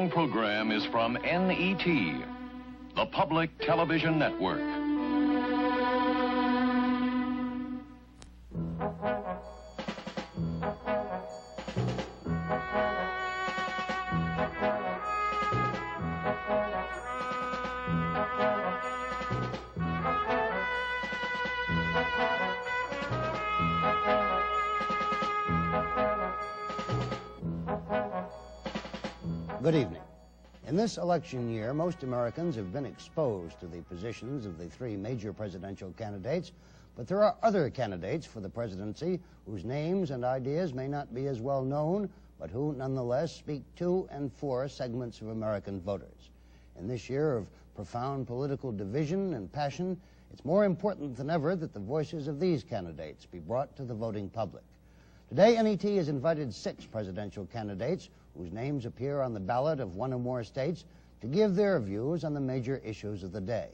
following program is from NET, the Public Television Network. Good evening. In this election year, most Americans have been exposed to the positions of the three major presidential candidates, but there are other candidates for the presidency whose names and ideas may not be as well known, but who nonetheless speak to and for segments of American voters. In this year of profound political division and passion, it's more important than ever that the voices of these candidates be brought to the voting public. Today, NET has invited 6 presidential candidates whose names appear on the ballot of one or more states to give their views on the major issues of the day.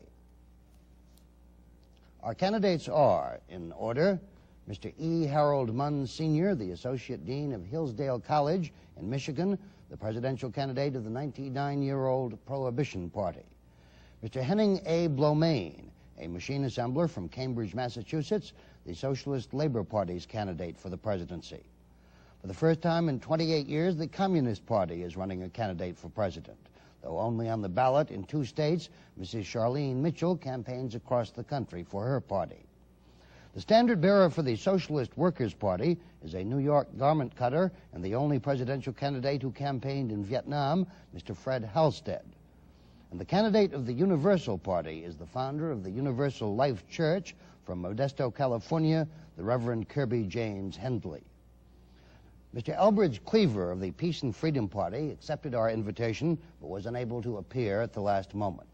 Our candidates are, in order, Mr. E. Harold Munn, Sr., the Associate Dean of Hillsdale College in Michigan, the presidential candidate of the 99-year-old Prohibition Party. Mr. Henning A. Blomain, a machine assembler from Cambridge, Massachusetts, the Socialist Labor Party's candidate for the presidency. For the first time in 28 years, the Communist Party is running a candidate for president. Though only on the ballot in 2 states, Mrs. Charlene Mitchell campaigns across the country for her party. The standard bearer for the Socialist Workers' Party is a New York garment cutter and the only presidential candidate who campaigned in Vietnam, Mr. Fred Halstead. And the candidate of the Universal Party is the founder of the Universal Life Church from Modesto, California, the Reverend Kirby James Hendley. Mr. Elbridge Cleaver of the Peace and Freedom Party accepted our invitation but was unable to appear at the last moment.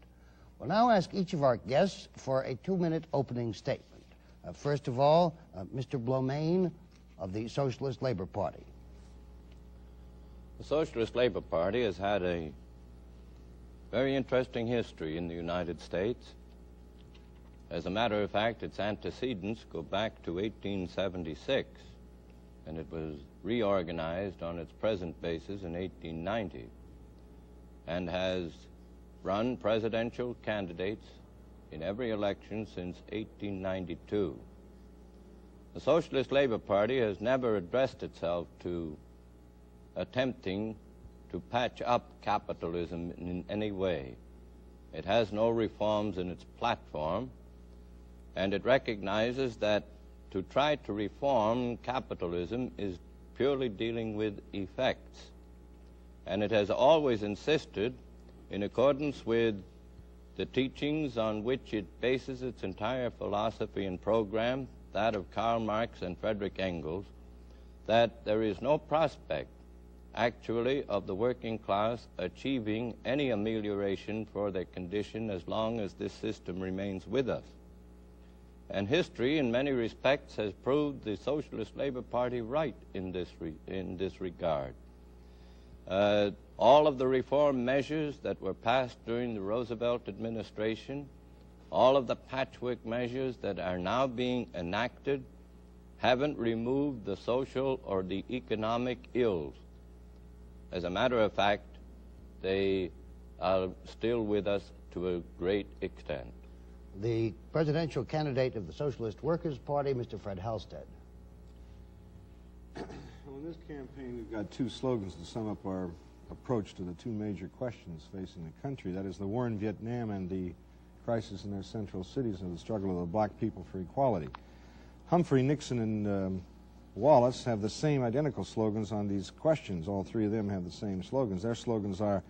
We'll now ask each of our guests for a 2-minute opening statement. First of all, Mr. Blomain of the Socialist Labor Party. The Socialist Labor Party has had a very interesting history in the United States. As a matter of fact, its antecedents go back to 1876, and it was reorganized on its present basis in 1890, and has run presidential candidates in every election since 1892. The Socialist Labor Party has never addressed itself to attempting to patch up capitalism in any way. It has no reforms in its platform, and it recognizes that to try to reform capitalism is purely dealing with effects. And it has always insisted, in accordance with the teachings on which it bases its entire philosophy and program, that of Karl Marx and Friedrich Engels, that there is no prospect, actually, of the working class achieving any amelioration for their condition as long as this system remains with us. And history, in many respects, has proved the Socialist Labor Party right in this regard. All of the reform measures that were passed during the Roosevelt administration, all of the patchwork measures that are now being enacted, haven't removed the social or the economic ills. As a matter of fact, they are still with us to a great extent. The presidential candidate of the Socialist Workers' Party, Mr. Fred Halstead. Well, in this campaign, we've got 2 slogans to sum up our approach to the 2 major questions facing the country. That is the war in Vietnam and the crisis in their central cities and the struggle of the black people for equality. Humphrey, Nixon, and Wallace have the same identical slogans on these questions. All 3 of them have the same slogans. Their slogans are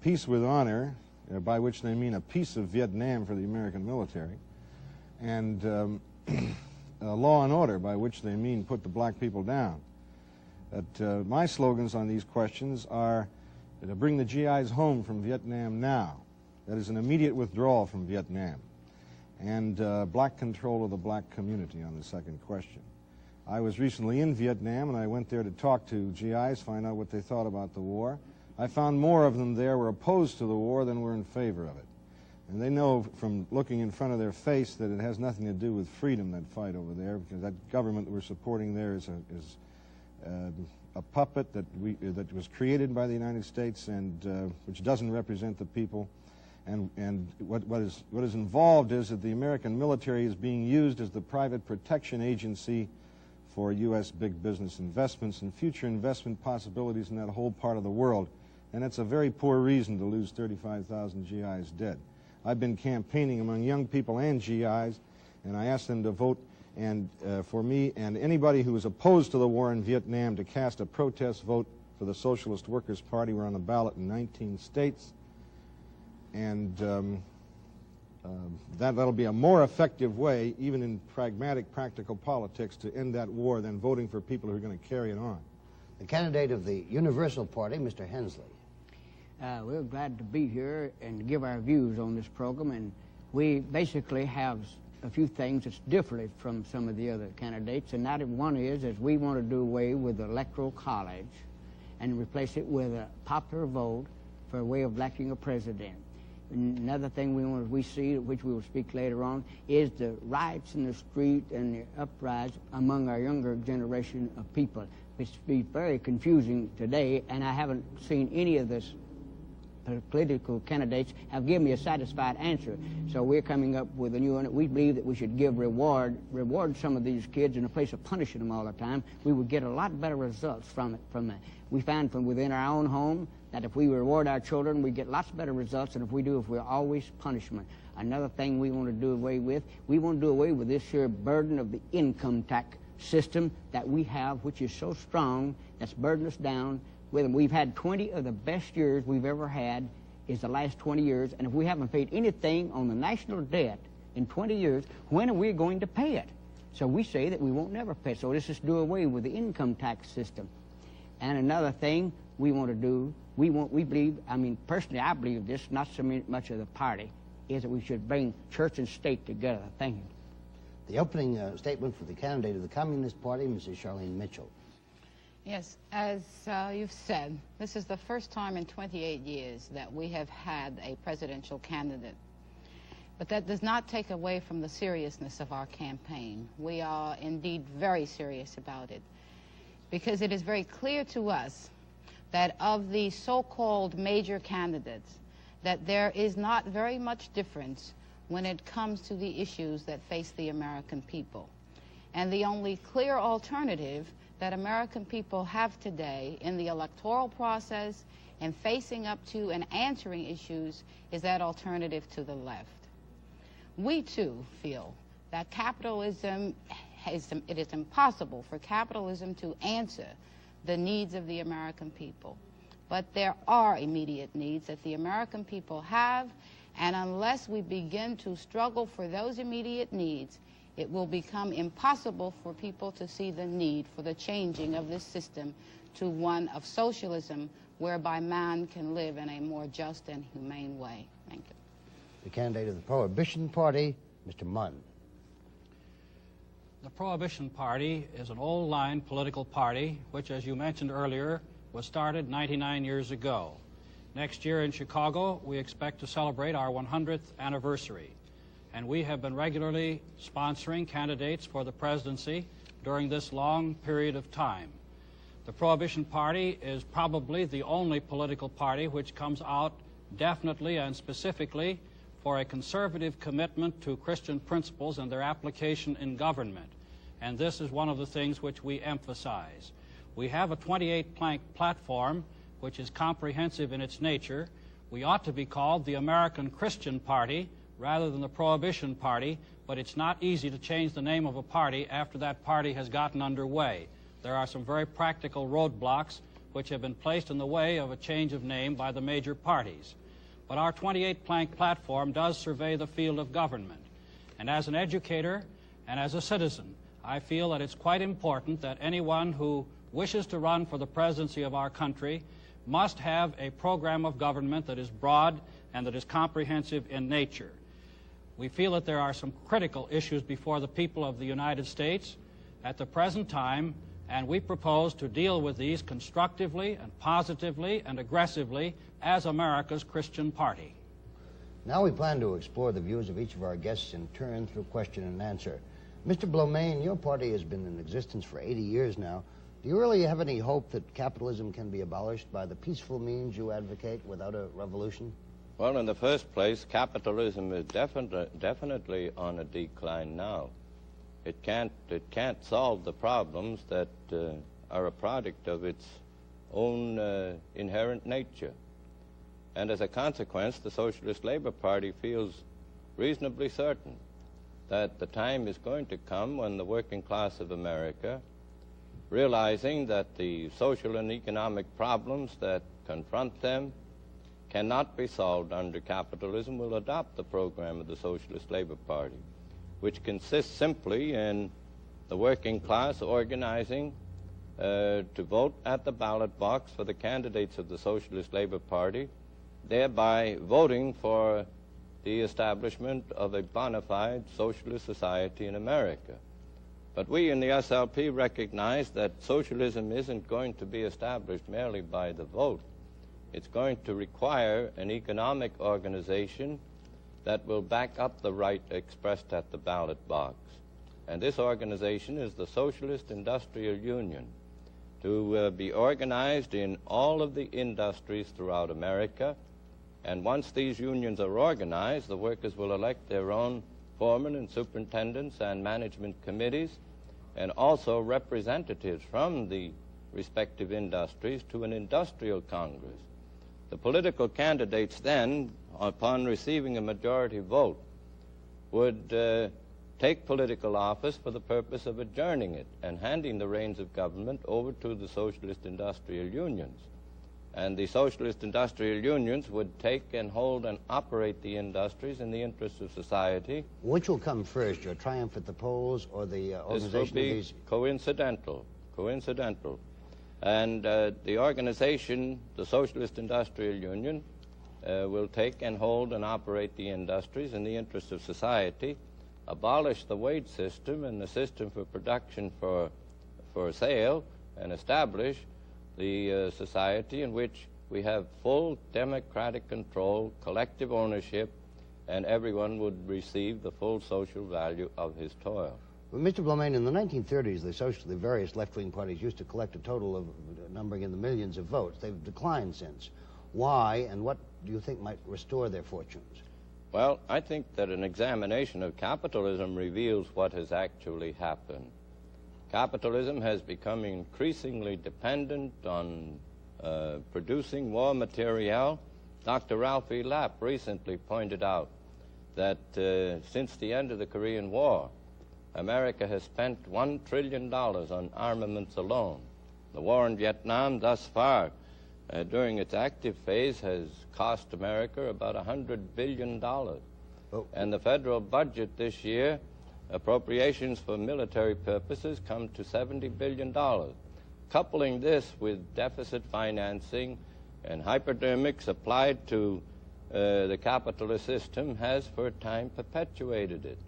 peace with honor, by which they mean a piece of Vietnam for the American military, and law and order, by which they mean put the black people down. But my slogans on these questions are to bring the GIs home from Vietnam now. That is an immediate withdrawal from Vietnam, and black control of the black community on the second question. I was recently in Vietnam, and I went there to talk to GIs, find out what they thought about the war. I found more of them there were opposed to the war than were in favor of it. And they know from looking in front of their face that it has nothing to do with freedom, that fight over there, because that government that we're supporting there is a puppet that was created by the United States and which doesn't represent the people. And what is involved is that the American military is being used as the private protection agency for U.S. big business investments and future investment possibilities in that whole part of the world. And it's a very poor reason to lose 35,000 GIs dead. I've been campaigning among young people and GIs, and I asked them to vote for me and anybody who is opposed to the war in Vietnam to cast a protest vote for the Socialist Workers' Party. We're on the ballot in 19 states. And that'll be a more effective way, even in pragmatic, practical politics, to end that war than voting for people who are going to carry it on. The candidate of the Universal Party, Mr. Hensley. We're glad to be here and give our views on this program, and we basically have a few things that's different from some of the other candidates, and that one is we want to do away with the Electoral College and replace it with a popular vote for a way of electing a president. Another thing we see, which we will speak later on, is the riots in the street and the uprising among our younger generation of people, which be very confusing today, and I haven't seen any of this political candidates have given me a satisfied answer. So we're coming up with a new one. We believe that we should give reward some of these kids in a place of punishing them all the time. We would get a lot better results from it. We find from within our own home that if we reward our children, we get lots better results than if we're always punishment. Another thing we want to do away with, this here burden of the income tax system that we have, which is so strong, that's burdened us down. We've had 20 of the best years we've ever had is the last 20 years, and if we haven't paid anything on the national debt in 20 years, when are we going to pay it? So we say that we won't never pay it. So let's just do away with the income tax system. And another thing we want to do, we believe, personally I believe this, not so much of the party, is that we should bring church and state together. Thank you. The opening statement for the candidate of the Communist Party, Mrs. Charlene Mitchell. Yes, as you've said, this is the first time in 28 years that we have had a presidential candidate. But that does not take away from the seriousness of our campaign. We are indeed very serious about it, because it is very clear to us that of the so-called major candidates, that there is not very much difference when it comes to the issues that face the American people. And the only clear alternative that American people have today in the electoral process and facing up to and answering issues is that alternative to the left. We too feel that capitalism, it is impossible for capitalism to answer the needs of the American people. But there are immediate needs that the American people have, and unless we begin to struggle for those immediate needs, it will become impossible for people to see the need for the changing of this system to one of socialism, whereby man can live in a more just and humane way. Thank you. The candidate of the Prohibition Party, Mr. Munn. The Prohibition Party is an old-line political party, which, as you mentioned earlier, was started 99 years ago. Next year in Chicago, we expect to celebrate our 100th anniversary. And we have been regularly sponsoring candidates for the presidency during this long period of time. The Prohibition Party is probably the only political party which comes out definitely and specifically for a conservative commitment to Christian principles and their application in government. And this is one of the things which we emphasize. We have a 28-plank platform which is comprehensive in its nature. We ought to be called the American Christian Party rather than the Prohibition Party, but it's not easy to change the name of a party after that party has gotten underway. There are some very practical roadblocks which have been placed in the way of a change of name by the major parties. But our 28-plank platform does survey the field of government. And as an educator and as a citizen, I feel that it's quite important that anyone who wishes to run for the presidency of our country must have a program of government that is broad and that is comprehensive in nature. We feel that there are some critical issues before the people of the United States at the present time, and we propose to deal with these constructively and positively and aggressively as America's Christian Party. Now we plan to explore the views of each of our guests in turn through question and answer. Mr. Blomain, your party has been in existence for 80 years now. Do you really have any hope that capitalism can be abolished by the peaceful means you advocate without a revolution? Well, in the first place, capitalism is definitely on a decline now. It can't solve the problems that are a product of its own inherent nature. And as a consequence, the Socialist Labor Party feels reasonably certain that the time is going to come when the working class of America, realizing that the social and economic problems that confront them cannot be solved under capitalism, will adopt the program of the Socialist Labor Party, which consists simply in the working class organizing to vote at the ballot box for the candidates of the Socialist Labor Party, thereby voting for the establishment of a bona fide socialist society in America. But we in the SLP recognize that socialism isn't going to be established merely by the vote. It's going to require an economic organization that will back up the right expressed at the ballot box. And this organization is the Socialist Industrial Union, to be organized in all of the industries throughout America. And once these unions are organized, the workers will elect their own foremen and superintendents and management committees, and also representatives from the respective industries to an industrial congress. The political candidates then, upon receiving a majority vote, would take political office for the purpose of adjourning it and handing the reins of government over to the Socialist Industrial Unions. And the Socialist Industrial Unions would take and hold and operate the industries in the interests of society. Which will come first, your triumph at the polls or the organization This will be of these? coincidental. And the organization, the Socialist Industrial Union, will take and hold and operate the industries in the interests of society, abolish the wage system and the system for production for sale, and establish the society in which we have full democratic control, collective ownership, and everyone would receive the full social value of his toil. Well, Mr. Blomain, in the 1930s, the various left-wing parties used to collect a total of numbering in the millions of votes. They've declined since. Why, and what do you think might restore their fortunes? Well, I think that an examination of capitalism reveals what has actually happened. Capitalism has become increasingly dependent on producing war material. Dr. Ralph E. Lapp recently pointed out that since the end of the Korean War, America has spent $1 trillion on armaments alone. The war in Vietnam thus far, during its active phase, has cost America about $100 billion. Oh. And the federal budget this year, appropriations for military purposes come to $70 billion. Coupling this with deficit financing and hypodermics applied to the capitalist system has for a time perpetuated it.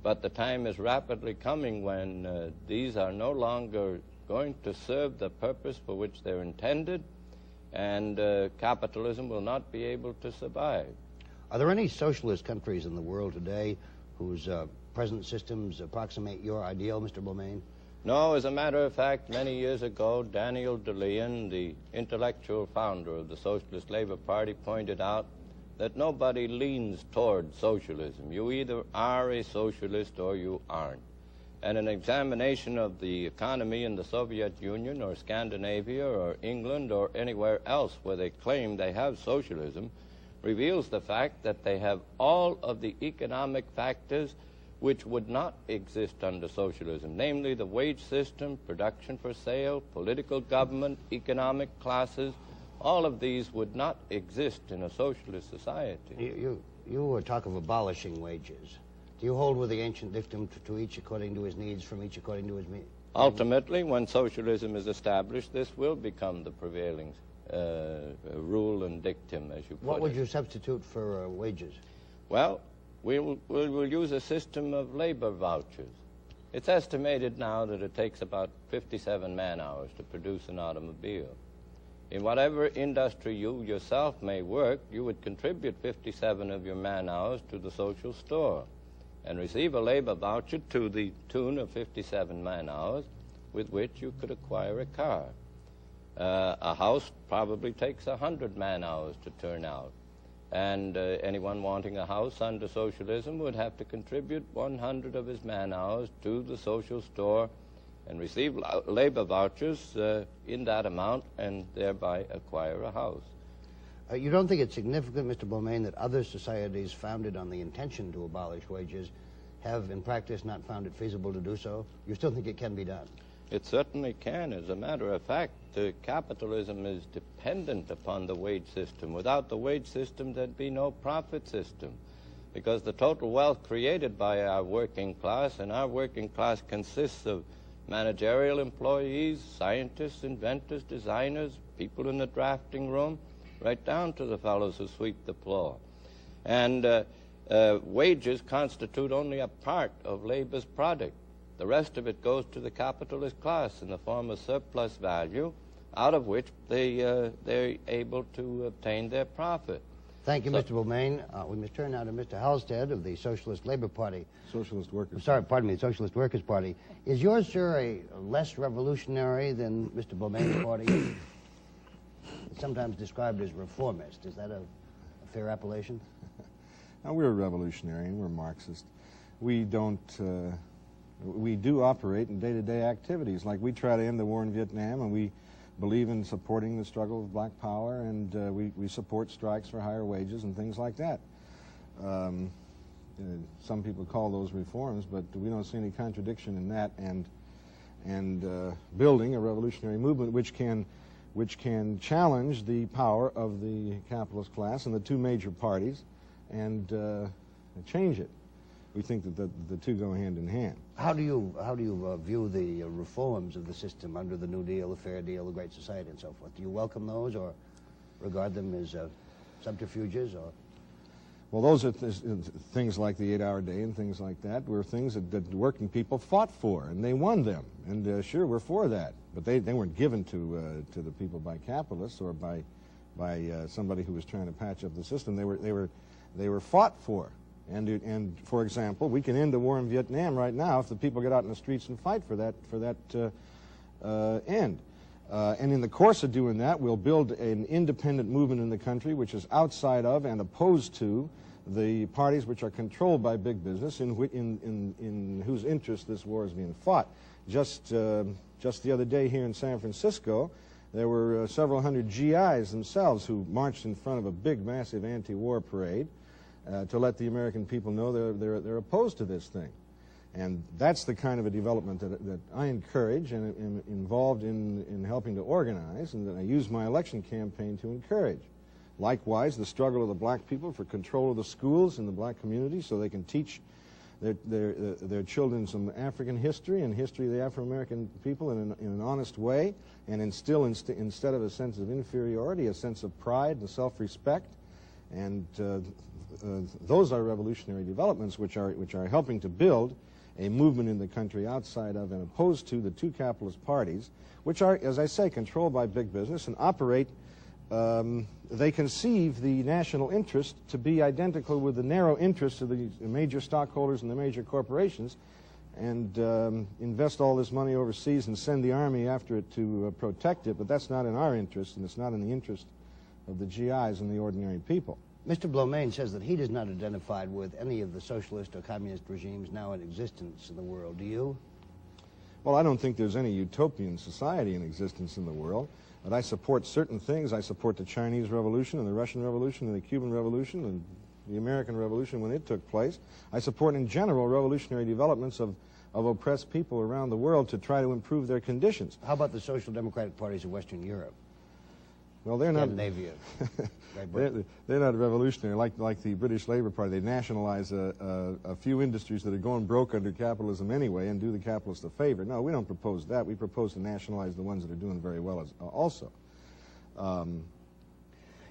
But the time is rapidly coming when these are no longer going to serve the purpose for which they're intended, and capitalism will not be able to survive. Are there any socialist countries in the world today whose present systems approximate your ideal, Mr. Blomain? No, as a matter of fact, many years ago, Daniel De Leon, the intellectual founder of the Socialist Labor Party, pointed out that nobody leans toward socialism. You either are a socialist or you aren't. And an examination of the economy in the Soviet Union or Scandinavia or England or anywhere else where they claim they have socialism reveals the fact that they have all of the economic factors which would not exist under socialism, namely the wage system, production for sale, political government, economic classes. All of these would not exist in a socialist society. You talk of abolishing wages. Do you hold with the ancient dictum to each according to his needs, from each according to his means? Ultimately, when socialism is established, this will become the prevailing rule and dictum, as you put it. What would you substitute for wages? Well, we'll use a system of labor vouchers. It's estimated now that it takes about 57 man-hours to produce an automobile. In whatever industry you yourself may work, you would contribute 57 of your man-hours to the social store and receive a labor voucher to the tune of 57 man-hours, with which you could acquire a car. A house probably takes 100 man-hours to turn out. And anyone wanting a house under socialism would have to contribute 100 of his man-hours to the social store and receive labor vouchers in that amount and thereby acquire a house. You don't think it's significant, Mr. Beaumain, that other societies founded on the intention to abolish wages have in practice not found it feasible to do so? You still think it can be done? It certainly can. As a matter of fact, capitalism is dependent upon the wage system. Without the wage system, there'd be no profit system, because the total wealth created by our working class, and our working class consists of managerial employees, scientists, inventors, designers, people in the drafting room, right down to the fellows who sweep the floor. And wages constitute only a part of labor's product. The rest of it goes to the capitalist class in the form of surplus value, out of which they're able to obtain their profit. Thank you, Mr. Beaumain. We must turn now to Mr. Halstead of the Socialist Labor Party. Socialist Workers. Sorry, pardon me, Socialist Workers Party. Is yours, sir, a less revolutionary than Mr. Beaumain's party? It's sometimes described as reformist. Is that a fair appellation? Now, we're revolutionary and we're Marxist. We don't... we do operate in day-to-day activities. Like, we try to end the war in Vietnam, and we believe in supporting the struggle of black power, and we support strikes for higher wages and things like that. Some people call those reforms, but we don't see any contradiction in that and building a revolutionary movement which can challenge the power of the capitalist class and the two major parties and change it. We think that the two go hand in hand. How do you view the reforms of the system under the New Deal, the Fair Deal, the Great Society, and so forth? Do you welcome those or regard them as subterfuges? Or? Well, those are things like the 8-hour day and things like that were things that working people fought for, and they won them. And sure, we're for that. But they weren't given to the people by capitalists or by somebody who was trying to patch up the system. They were fought for. And for example, we can end the war in Vietnam right now if the people get out in the streets and fight for that end. And in the course of doing that, we'll build an independent movement in the country which is outside of and opposed to the parties which are controlled by big business, in whose interest this war is being fought. Just the other day here in San Francisco, there were several hundred GIs themselves who marched in front of a big, massive anti-war parade to let the American people know they're opposed to this thing. And that's the kind of a development that I encourage and am involved in helping to organize, and that I use my election campaign to encourage. Likewise, the struggle of the black people for control of the schools in the black community so they can teach their children some African history and history of the Afro-American people in an honest way, and instill instead of a sense of inferiority, a sense of pride and self-respect. And those are revolutionary developments which are helping to build a movement in the country outside of and opposed to the two capitalist parties, which are, as I say, controlled by big business and operate. They conceive the national interest to be identical with the narrow interests of the major stockholders and the major corporations, and invest all this money overseas and send the army after it to protect it. But that's not in our interest, and it's not in the interest of the GIs and the ordinary people. Mr. Beaumain says that he does not identify with any of the socialist or communist regimes now in existence in the world. Do you? Well, I don't think there's any utopian society in existence in the world, but I support certain things. I support the Chinese Revolution and the Russian Revolution and the Cuban Revolution and the American Revolution when it took place. I support in general revolutionary developments of oppressed people around the world to try to improve their conditions. How about the social democratic parties of Western Europe? Well, they're not. Scandinavia. They're not revolutionary like the British Labour Party. They nationalize a few industries that are going broke under capitalism anyway and do the capitalists a favor. No, we don't propose that. We propose to nationalize the ones that are doing very well also.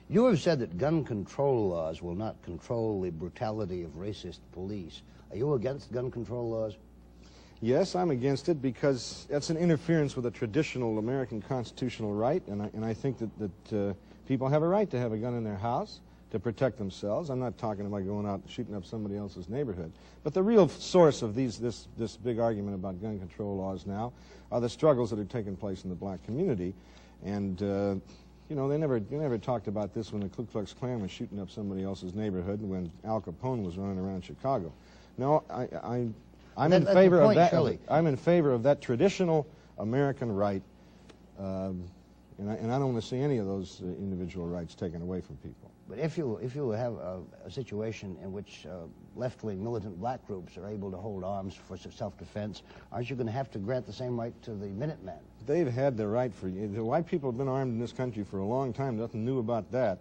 You have said that gun control laws will not control the brutality of racist police. Are you against gun control laws? Yes, I'm against it because that's an interference with a traditional American constitutional right, and I think that people have a right to have a gun in their house, to protect themselves. I'm not talking about going out and shooting up somebody else's neighborhood. But the real source of this big argument about gun control laws now are the struggles that are taking place in the black community. And, you know, they never talked about this when the Ku Klux Klan was shooting up somebody else's neighborhood and when Al Capone was running around Chicago. No, I'm in favor of that. I'm in favor of that traditional American right, and I don't want to see any of those individual rights taken away from people. But if you have a situation in which left-wing militant black groups are able to hold arms for self-defense, aren't you going to have to grant the same right to the Minutemen? They've had the right for you. The white people have been armed in this country for a long time. Nothing new about that.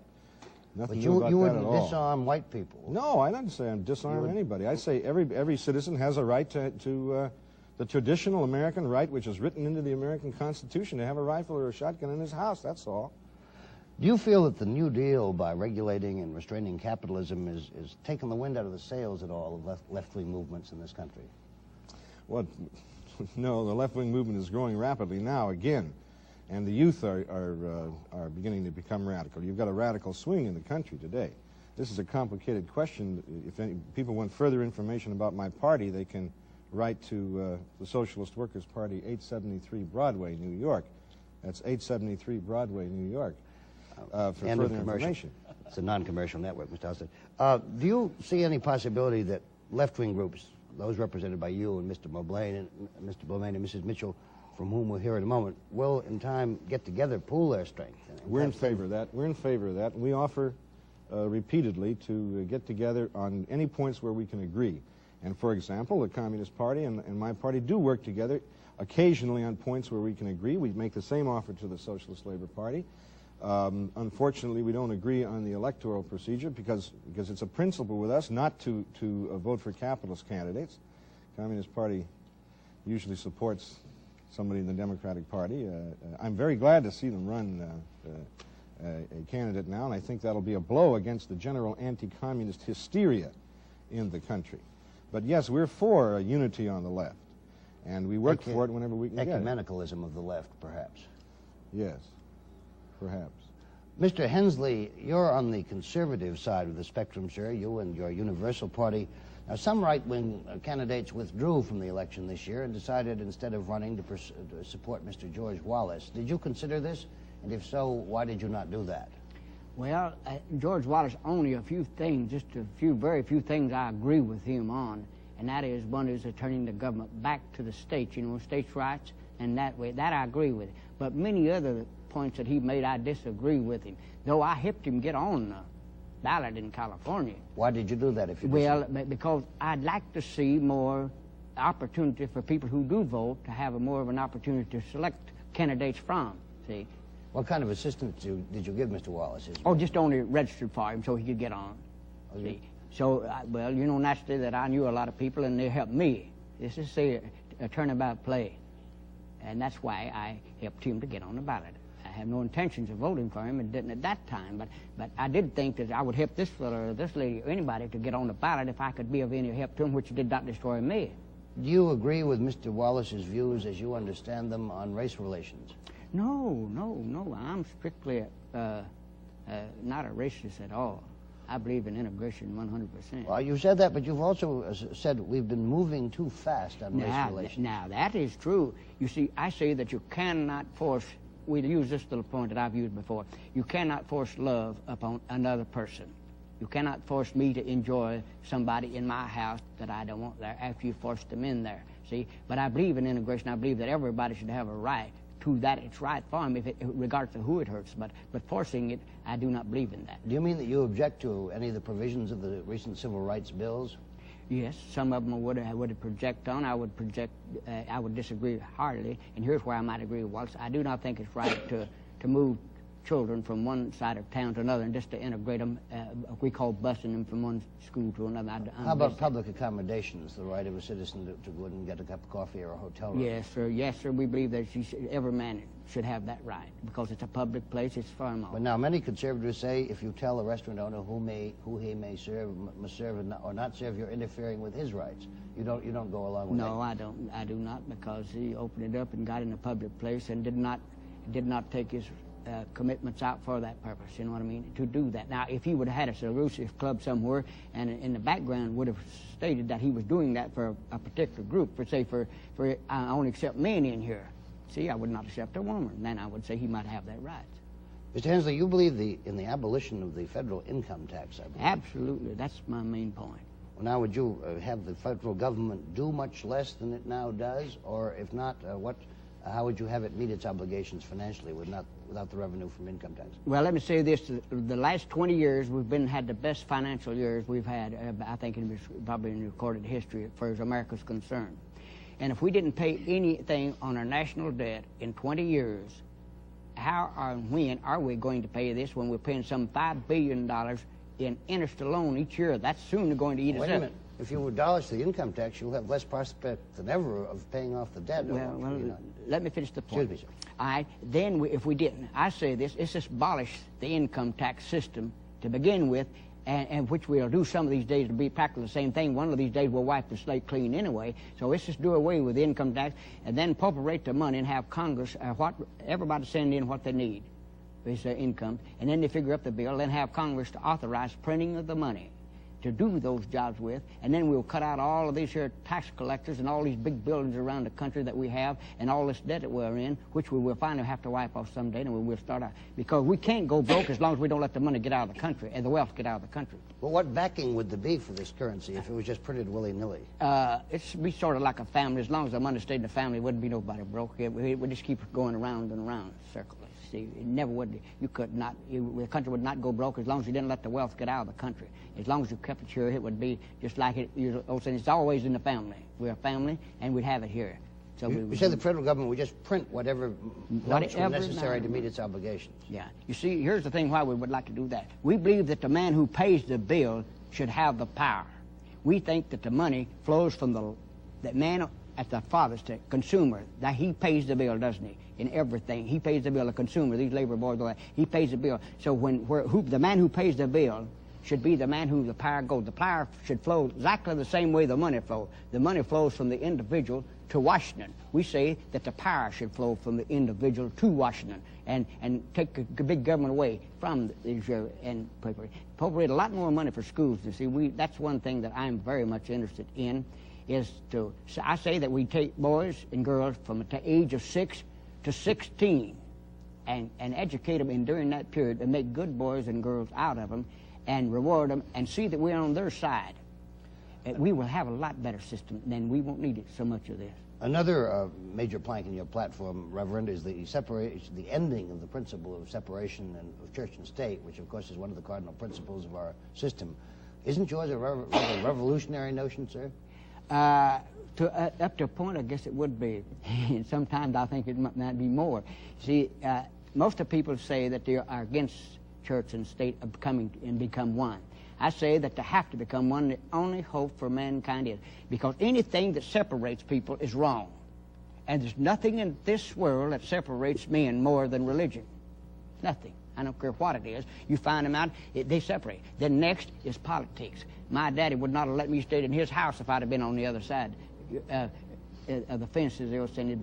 Nothing new about that at all. But you wouldn't disarm white people. No, I don't say I'm disarming anybody. I say every citizen has a right to the traditional American right, which is written into the American Constitution, to have a rifle or a shotgun in his house. That's all. Do you feel that the New Deal, by regulating and restraining capitalism, is taking the wind out of the sails at all of left-wing movements in this country? Well, no, the left-wing movement is growing rapidly now again, and the youth are beginning to become radical. You've got a radical swing in the country today. This is a complicated question. If any people want further information about my party, they can write to the Socialist Workers' Party, 873 Broadway, New York. That's 873 Broadway, New York. For further information. It's a non-commercial network, Mr. Austin. Do you see any possibility that left-wing groups, those represented by you and Mr. Mulblane and Mrs. Mitchell, from whom we'll hear in a moment, will in time get together, pool their strength? We're in favor of that. We're in favor of that. And we offer repeatedly to get together on any points where we can agree. And for example, the Communist Party and my party do work together occasionally on points where we can agree. We make the same offer to the Socialist Labor Party. Unfortunately, we don't agree on the electoral procedure because it's a principle with us not to vote for capitalist candidates. The Communist Party usually supports somebody in the Democratic Party. I'm very glad to see them run a candidate now, and I think that'll be a blow against the general anti-communist hysteria in the country. But yes, we're for unity on the left, and we work for it whenever we can get it. Ecumenicalism of the left, perhaps. Yes. Perhaps. Mr. Hensley, you're on the conservative side of the spectrum, sir, you and your Universal Party. Now, some right-wing candidates withdrew from the election this year and decided instead of running to support Mr. George Wallace. Did you consider this? And if so, why did you not do that? Well, George Wallace, only a few things, just very few things I agree with him on. And that is, one is turning the government back to the states, you know, states' rights, and that way, that I agree with. But many other points that he made, I disagree with him, though I helped him get on the ballot in California. Why did you do that if you Well, because I'd like to see more opportunity for people who do vote to have more of an opportunity to select candidates from, see. What kind of assistance did you give Mr. Wallace? Oh, just only registered for him so he could get on. Oh, see. So, well, you know, naturally that I knew a lot of people and they helped me. This is, say, a turnabout play. And that's why I helped him to get on the ballot. I have no intentions of voting for him and didn't at that time, but I did think that I would help this fellow or this lady or anybody to get on the ballot if I could be of any help to him, which did not destroy me. Do you agree with Mr. Wallace's views as you understand them on race relations? No. I'm strictly not a racist at all. I believe in integration 100%. Well, you said that, but you've also said we've been moving too fast on race relations. Now, that is true. You see, I say that you cannot force, we'll use this little point that I've used before, you cannot force love upon another person. You cannot force me to enjoy somebody in my house that I don't want there after you forced them in there, see? But I believe in integration. I believe that everybody should have a right to that. It's right for him, regardless of who it hurts. But forcing it, I do not believe in that. Do you mean that you object to any of the provisions of the recent civil rights bills? Yes, some of them I would project on. I would disagree heartily. And here's where I might agree with Wallace. I do not think it's right to move children from one side of town to another and just to integrate them. We call busing them from one school to another. How about public accommodations, the right of a citizen to go and get a cup of coffee or a hotel room? Yes, sir. Yes, sir. We believe that every man should have that right because it's a public place. It's for them all. But now many conservatives say if you tell a restaurant owner who he may serve, must serve or not serve, you're interfering with his rights. You don't go along with that. No, I do not, because he opened it up and got in a public place and did not take his commitments out for that purpose, you know what I mean, to do that. Now, if he would have had a Socialist club somewhere and in the background would have stated that he was doing that for a particular group, for I only accept men in here, see, I would not accept a woman, then I would say he might have that right. Mr. Hensley, you believe in the abolition of the federal income tax, I believe. Absolutely. That's my main point. Well, now, would you have the federal government do much less than it now does? Or if not, how would you have it meet its obligations financially without the revenue from income tax? Well, let me say this. The last 20 years, we've had the best financial years we've had, I think, probably in recorded history as far as America's concerned. And if we didn't pay anything on our national debt in 20 years, how or when are we going to pay this when we're paying some $5 billion in interest alone each year? That's soon going to eat us up. Wait a minute. If you would abolish the income tax, you'll have less prospect than ever of paying off the debt. Well, let me finish the point. Excuse me, sir. All right, then if we didn't, I say this, let's just abolish the income tax system to begin with, and which we'll do some of these days to be practically the same thing. One of these days we'll wipe the slate clean anyway. So let's just do away with the income tax and then appropriate the money and have Congress, everybody send in what they need, this income, and then they figure up the bill, then have Congress to authorize printing of the money to do those jobs with, and then we'll cut out all of these here tax collectors and all these big buildings around the country that we have and all this debt that we're in, which we will finally have to wipe off someday, and we'll start out. Because we can't go broke as long as we don't let the money get out of the country and the wealth get out of the country. Well, what backing would there be for this currency if it was just printed willy-nilly? It'd be sort of like a family. As long as the money stayed in the family, there wouldn't be nobody broke. It would just keep going around and around circles. See, it never would. You could not. The country would not go broke as long as you didn't let the wealth get out of the country. As long as you kept it here, it would be just like it. It's always in the family. We're a family, and we'd have it here. So you said the federal government would just print whatever notes were necessary to meet its obligations. Yeah. You see, here's the thing why we would like to do that. We believe that the man who pays the bill should have the power. We think that the money flows from that man at the farthest, the consumer, that he pays the bill, doesn't he? In everything. He pays the bill, the consumer, these labor boys, all that. He pays the bill. So the man who pays the bill should be the man who the power goes. The power should flow exactly the same way the money flows. The money flows from the individual to Washington. We say that the power should flow from the individual to Washington and take the big government away from these and appropriate a lot more money for schools. You see, that's one thing that I'm very much interested in. I say that we take boys and girls from the age of 6 to 16 and educate them during that period and make good boys and girls out of them and reward them and see that we're on their side. We will have a lot better system, then we won't need it so much of this. Another major plank in your platform, Reverend, is the ending of the principle of separation of church and state, which of course is one of the cardinal principles of our system. Isn't yours a revolutionary notion, sir? Up to a point, I guess it would be. And sometimes I think it might be more. See, most of people say that they are against church and state become one. I say that to have to become one, the only hope for mankind is. Because anything that separates people is wrong. And there's nothing in this world that separates men more than religion. Nothing. I don't care what it is. You find them out, they separate. Then next is politics. My daddy would not have let me stay in his house if I'd have been on the other side of the fences.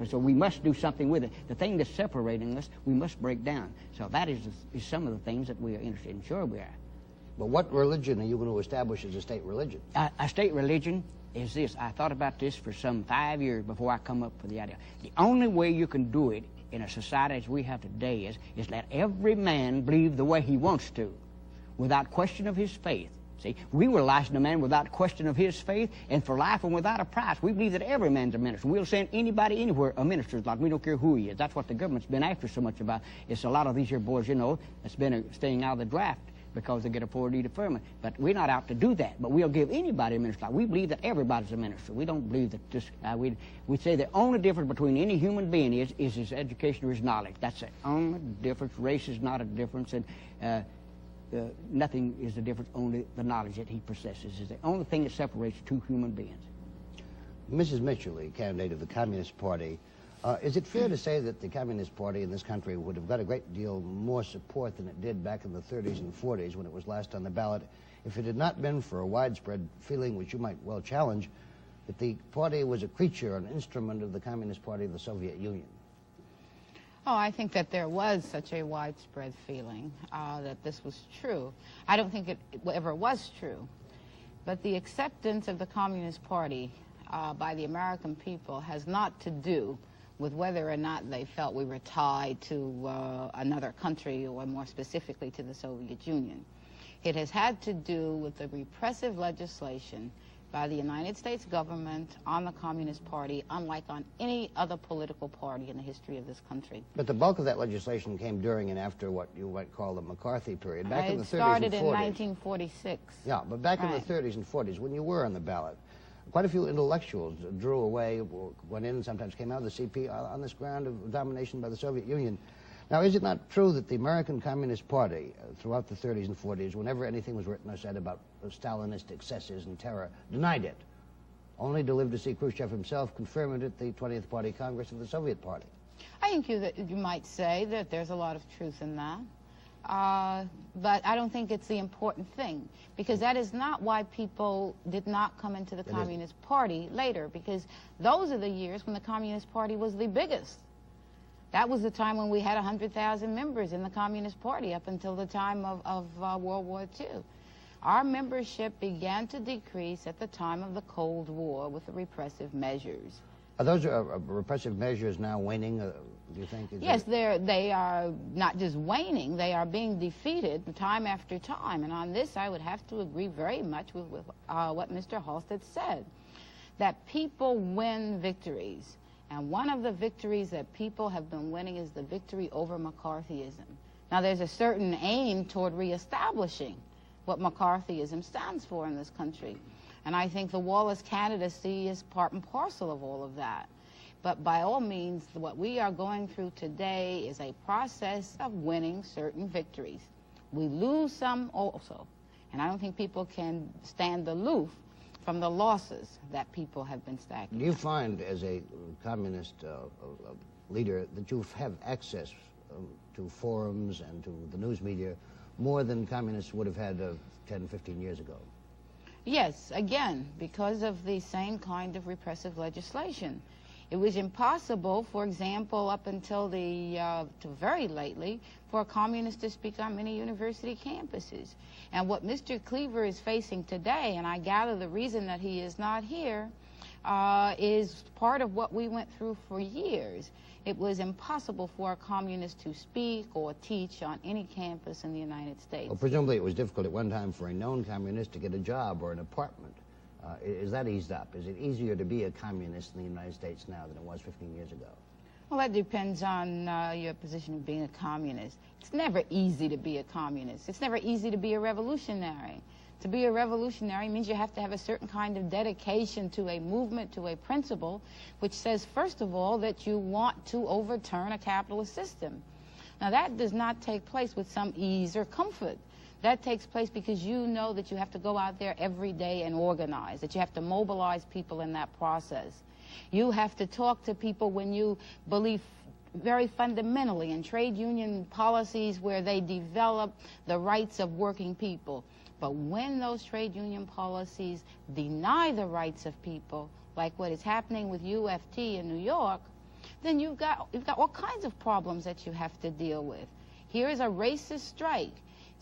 So we must do something with it. The thing that's separating us, we must break down. So that is some of the things that we are interested in. Sure we are. But what religion are you going to establish as a state religion? A state religion is this. I thought about this for some 5 years before I come up with the idea. The only way you can do it in a society as we have today is let every man believe the way he wants to, without question of his faith. See, we will license a man without question of his faith and for life and without a price. We believe that every man's a minister. We'll send anybody anywhere a minister's like. We don't care who he is. That's what the government's been after so much about. It's a lot of these here boys, that's been staying out of the draft because they get a 4D deferment. But we're not out to do that. But we'll give anybody a minister. We believe that everybody's a minister. We don't believe that just, we say the only difference between any human being is his education or his knowledge. That's the only difference. Race is not a difference, and nothing is the difference, only the knowledge that he possesses is the only thing that separates two human beings. Mrs. Mitchell, the candidate of the Communist Party, is it fair to say that the Communist Party in this country would have got a great deal more support than it did back in the 30s and 40s when it was last on the ballot if it had not been for a widespread feeling, which you might well challenge, that the party was a creature, an instrument of the Communist Party of the Soviet Union? Oh, I think that there was such a widespread feeling that this was true. I don't think it ever was true. But the acceptance of the Communist Party by the American people has not to do with whether or not they felt we were tied to another country, or more specifically to the Soviet Union. It has had to do with the repressive legislation by the United States government on the Communist Party, unlike on any other political party in the history of this country. But the bulk of that legislation came during and after what you might call the McCarthy period, back in the 30s and 40s. It started in 1946. Yeah, but back in the 30s and 40s, when you were on the ballot, quite a few intellectuals drew away, went in, and sometimes came out of the CP on this ground of domination by the Soviet Union. Now, is it not true that the American Communist Party, throughout the 30s and 40s, whenever anything was written or said about Stalinist excesses and terror, denied it, only to live to see Khrushchev himself confirm it at the 20th Party Congress of the Soviet Party? I think you might say that there's a lot of truth in that. But I don't think it's the important thing, because that is not why people did not come into the Communist Party later, because those are the years when the Communist Party was the biggest. That was the time when we had 100,000 members in the Communist Party up until the time of World War II. Our membership began to decrease at the time of the Cold War with the repressive measures. Are those repressive measures now waning, do you think? Yes, they are not just waning, they are being defeated time after time. And on this, I would have to agree very much with what Mr. Halstead said, that people win victories. And one of the victories that people have been winning is the victory over McCarthyism. Now, there's a certain aim toward reestablishing what McCarthyism stands for in this country. And I think the Wallace candidacy is part and parcel of all of that. But by all means, what we are going through today is a process of winning certain victories. We lose some also. And I don't think people can stand aloof from the losses that people have been stacking. Do you find, as a communist leader, that you have access to forums and to the news media more than communists would have had 10, 15 years ago? Yes, again, because of the same kind of repressive legislation. It was impossible, for example, up until very lately, for a communist to speak on many university campuses. And what Mr. Cleaver is facing today, and I gather the reason that he is not here, is part of what we went through for years. It was impossible for a communist to speak or teach on any campus in the United States. Well, presumably it was difficult at one time for a known communist to get a job or an apartment. Is that eased up? Is it easier to be a communist in the United States now than it was 15 years ago? Well, that depends on your position of being a communist. It's never easy to be a communist. It's never easy to be a revolutionary. To be a revolutionary means you have to have a certain kind of dedication to a movement, to a principle, which says, first of all, that you want to overturn a capitalist system. Now, that does not take place with some ease or comfort. That takes place because you know that you have to go out there every day and organize, that you have to mobilize people in that process. You have to talk to people when you believe very fundamentally in trade union policies where they develop the rights of working people. But when those trade union policies deny the rights of people, like what is happening with UFT in New York, then you've got all kinds of problems that you have to deal with. Here is a racist strike.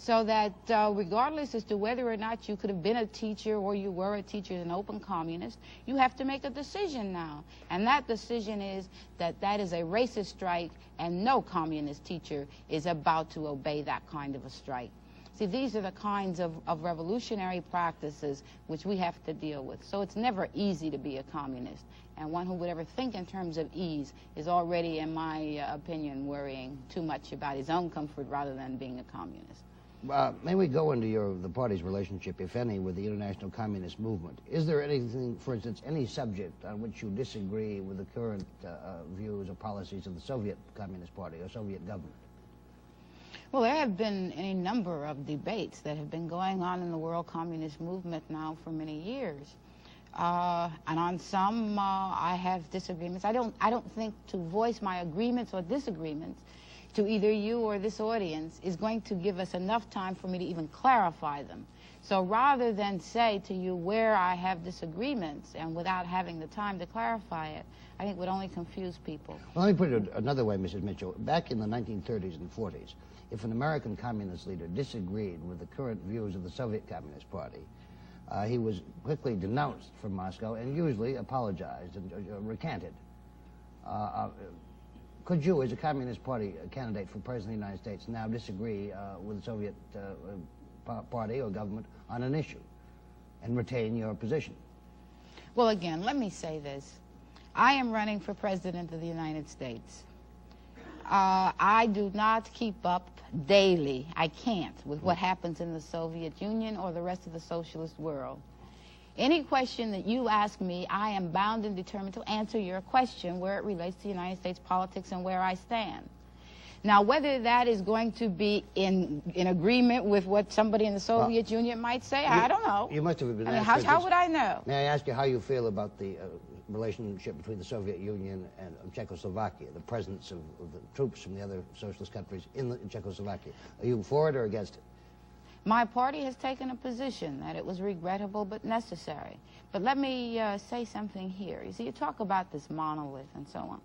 So that regardless as to whether or not you could have been a teacher or you were a teacher as an open communist, you have to make a decision now. And that decision is that that is a racist strike, and no communist teacher is about to obey that kind of a strike. See, these are the kinds of revolutionary practices which we have to deal with. So it's never easy to be a communist. And one who would ever think in terms of ease is already, in my opinion, worrying too much about his own comfort rather than being a communist. May we go into the party's relationship, if any, with the international communist movement? Is there anything, for instance, any subject on which you disagree with the current views or policies of the Soviet Communist Party or Soviet government? Well, there have been any number of debates that have been going on in the world communist movement now for many years. And on some, I have disagreements. I don't think to voice my agreements or disagreements to either you or this audience is going to give us enough time for me to even clarify them. So rather than say to you where I have disagreements and without having the time to clarify it, I think would only confuse people. Well, let me put it another way, Mrs. Mitchell. Back in the 1930s and 40s, if an American communist leader disagreed with the current views of the Soviet Communist Party, he was quickly denounced from Moscow and usually apologized and recanted. Could you, as a Communist Party candidate for President of the United States, now disagree with the Soviet party or government on an issue and retain your position? Well, again, let me say this. I am running for President of the United States. I do not keep up daily, I can't, with what happens in the Soviet Union or the rest of the socialist world. Any question that you ask me, I am bound and determined to answer your question where it relates to United States politics and where I stand. Now, whether that is going to be in agreement with what somebody in the Soviet Union might say, I don't know. You must have been I mean, how would I know? May I ask you how you feel about the relationship between the Soviet Union and Czechoslovakia, the presence of the troops from the other socialist countries in Czechoslovakia? Are you for it or against it? My party has taken a position that it was regrettable but necessary. But let me say something here. You see, you talk about this monolith and so on.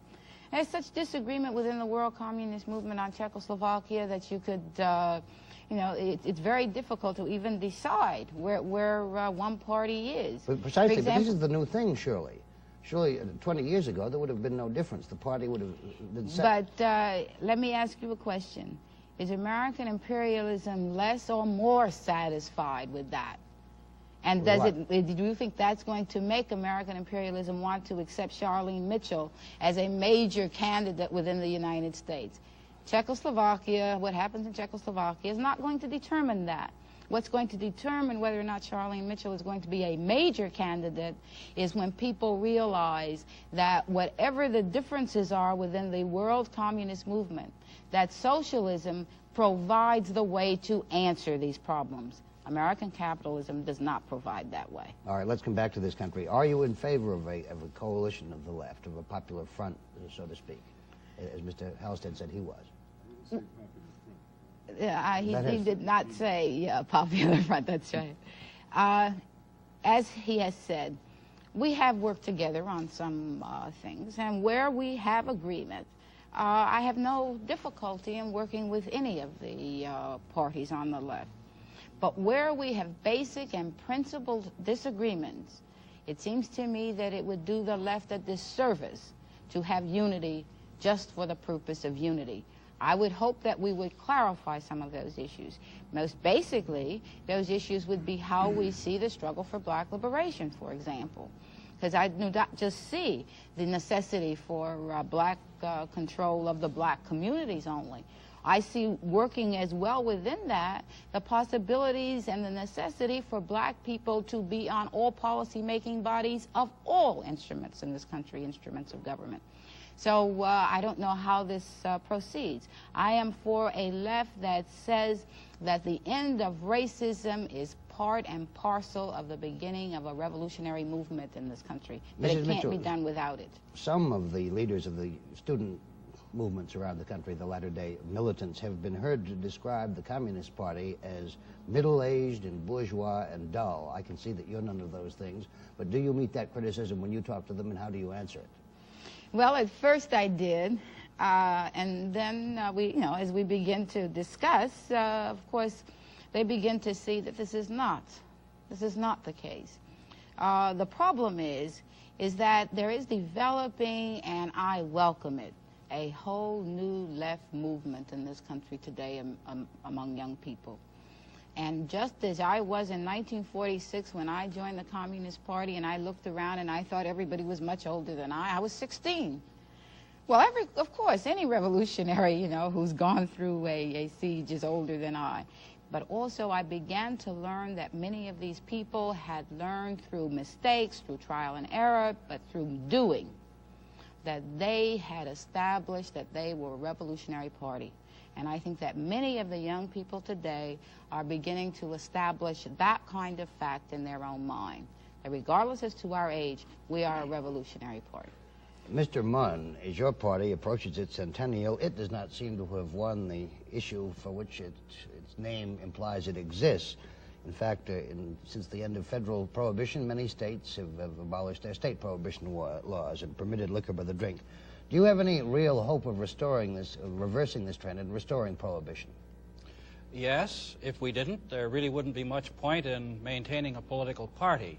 There's such disagreement within the world communist movement on Czechoslovakia that you could, you know, it's very difficult to even decide where one party is. But precisely, but this is the new thing, surely. Surely, 20 years ago, there would have been no difference. The party would have been set. But let me ask you a question. Is American imperialism less or more satisfied with that? And do you think that's going to make American imperialism want to accept Charlene Mitchell as a major candidate within the United States? Czechoslovakia, what happens in Czechoslovakia is not going to determine that. What's going to determine whether or not Charlene Mitchell is going to be a major candidate is when people realize that whatever the differences are within the world communist movement, that socialism provides the way to answer these problems. American capitalism does not provide that way. All right, let's come back to this country. Are you in favor of a coalition of the left, of a popular front, so to speak, as Mr. Halstead said he was? He did not say popular front, that's right. As he has said, we have worked together on some things, and where we have agreement, I have no difficulty in working with any of the parties on the left. But where we have basic and principled disagreements, it seems to me that it would do the left a disservice to have unity just for the purpose of unity. I would hope that we would clarify some of those issues. Most basically, those issues would be how we see the struggle for black liberation, for example. Because I do not just see the necessity for black control of the black communities only. I see working as well within that the possibilities and the necessity for black people to be on all policy-making bodies of all instruments in this country, instruments of government. So I don't know how this proceeds. I am for a left that says that the end of racism is part and parcel of the beginning of a revolutionary movement in this country. But it can't be done without it. Some of the leaders of the student movements around the country, the latter-day militants, have been heard to describe the Communist Party as middle-aged and bourgeois and dull. I can see that you're none of those things, but do you meet that criticism when you talk to them, and how do you answer it? Well, at first I did, and then as we begin to discuss, of course, they begin to see that this is not the case. The problem is that there is developing, and I welcome it, a whole new left movement in this country today among young people. And just as I was in 1946 when I joined the Communist Party and I looked around and I thought everybody was much older than I was 16. Well, of course, any revolutionary, who's gone through a siege is older than I. But also I began to learn that many of these people had learned through mistakes, through trial and error, but through doing, that they had established that they were a revolutionary party. And I think that many of the young people today are beginning to establish that kind of fact in their own mind, that regardless as to our age, we are a revolutionary party. Mr. Munn, as your party approaches its centennial, it does not seem to have won the issue for which its name implies it exists. In fact, since the end of federal prohibition, many states have abolished their state prohibition laws and permitted liquor by the drink. Do you have any real hope of restoring this, reversing this trend and restoring prohibition? Yes. If we didn't, there really wouldn't be much point in maintaining a political party.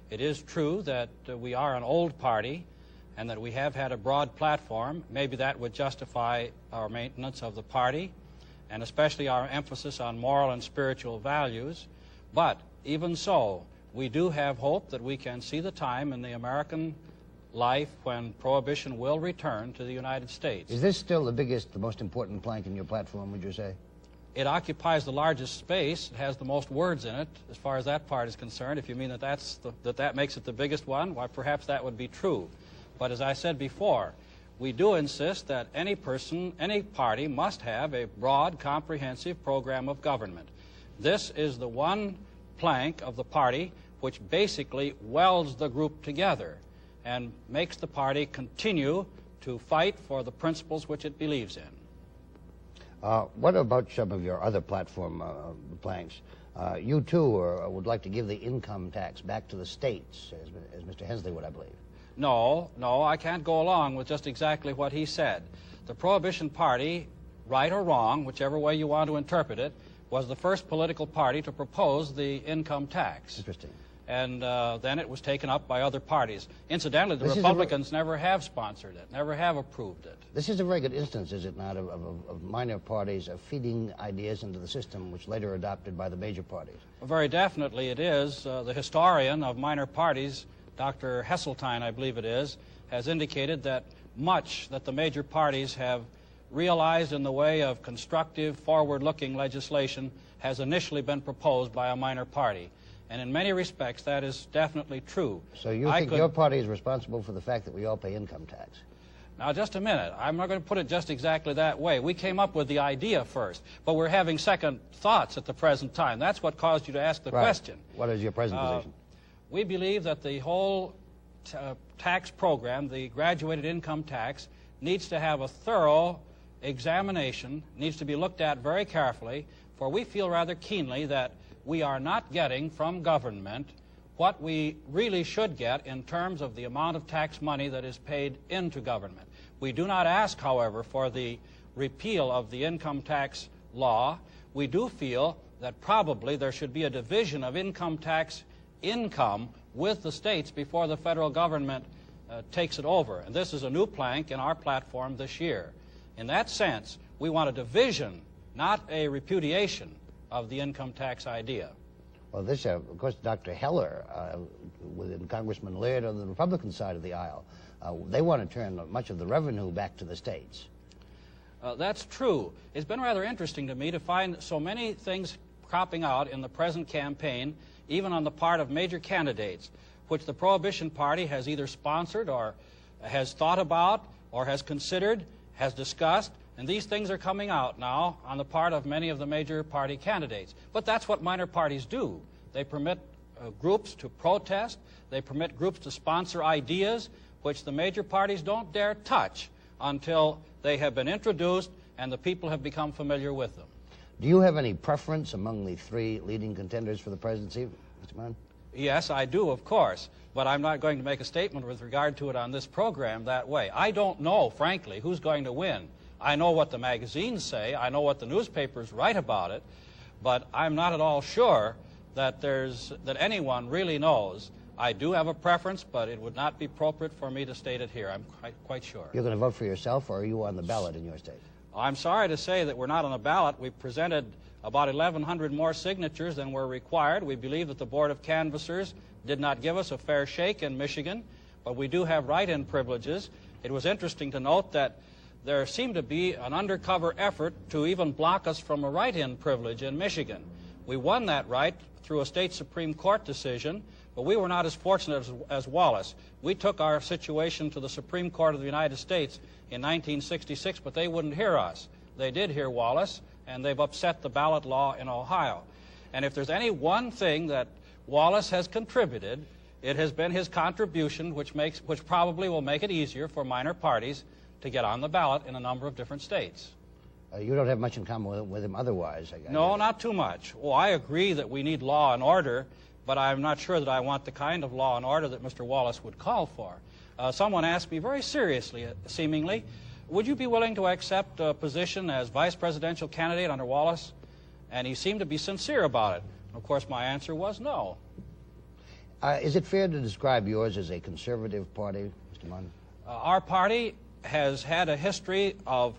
It is true that we are an old party and that we have had a broad platform. Maybe that would justify our maintenance of the party, and especially our emphasis on moral and spiritual values. But even so, we do have hope that we can see the time in the American life when prohibition will return to the United States. Is this still the biggest, the most important plank in your platform, would you say? It occupies the largest space. It has the most words in it, as far as that part is concerned. If you mean that that makes it the biggest one, why, perhaps that would be true. But as I said before, we do insist that any person, any party must have a broad, comprehensive program of government. This is the one plank of the party which basically welds the group together and makes the party continue to fight for the principles which it believes in. What about some of your other platform planks? You, too, would like to give the income tax back to the states, as Mr. Hensley would, I believe. No, I can't go along with just exactly what he said. The Prohibition Party, right or wrong, whichever way you want to interpret it, was the first political party to propose the income tax. Interesting. And then it was taken up by other parties. Incidentally, the Republicans never have sponsored it, never have approved it. This is a very good instance, is it not, of minor parties feeding ideas into the system which later adopted by the major parties? Well, very definitely it is. The historian of minor parties, Dr. Hesseltine, I believe it is, has indicated that much that the major parties have realized in the way of constructive, forward-looking legislation has initially been proposed by a minor party. And in many respects, that is definitely true. So you think your party is responsible for the fact that we all pay income tax? Now, just a minute. I'm not going to put it just exactly that way. We came up with the idea first, but we're having second thoughts at the present time. That's what caused you to ask the question. What is your present position? We believe that the whole tax program, the graduated income tax, needs to have a thorough examination, needs to be looked at very carefully, for we feel rather keenly that we are not getting from government what we really should get in terms of the amount of tax money that is paid into government. We do not ask, however, for the repeal of the income tax law. We do feel that probably there should be a division of income tax income with the states before the federal government takes it over. And this is a new plank in our platform this year. In that sense, we want a division, not a repudiation of the income tax idea. Well, this, of course, Dr. Heller, with Congressman Laird on the Republican side of the aisle, they want to turn much of the revenue back to the states. That's true. It's been rather interesting to me to find so many things cropping out in the present campaign, even on the part of major candidates, which the Prohibition Party has either sponsored or has thought about or has considered, has discussed, and these things are coming out now on the part of many of the major party candidates. But that's what minor parties do. They permit groups to protest. They permit groups to sponsor ideas which the major parties don't dare touch until they have been introduced and the people have become familiar with them. Do you have any preference among the three leading contenders for the presidency, Mr. Mann? Yes, I do, of course, but I'm not going to make a statement with regard to it on this program that way. I don't know, frankly, who's going to win. I know what the magazines say, I know what the newspapers write about it, but I'm not at all sure that anyone really knows. I do have a preference, but it would not be appropriate for me to state it here. I'm quite sure. You're going to vote for yourself, or are you on the ballot in your state? I'm sorry to say that we're not on the ballot. We presented about 1,100 more signatures than were required. We believe that the Board of Canvassers did not give us a fair shake in Michigan, but we do have write-in privileges. It was interesting to note that there seemed to be an undercover effort to even block us from a write-in privilege in Michigan. We won that right through a state Supreme Court decision, but we were not as fortunate as Wallace. We took our situation to the Supreme Court of the United States in 1966, but they wouldn't hear us. They did hear Wallace, and they've upset the ballot law in Ohio. And if there's any one thing that Wallace has contributed, it has been his contribution, which probably will make it easier for minor parties to get on the ballot in a number of different states. You don't have much in common with him otherwise, I guess. No, not too much. Well, I agree that we need law and order, but I'm not sure that I want the kind of law and order that Mr. Wallace would call for. Someone asked me very seriously, seemingly, would you be willing to accept a position as vice presidential candidate under Wallace? And he seemed to be sincere about it. Of course, my answer was no. Is it fair to describe yours as a conservative party, Mr. Munn? Our party has had a history of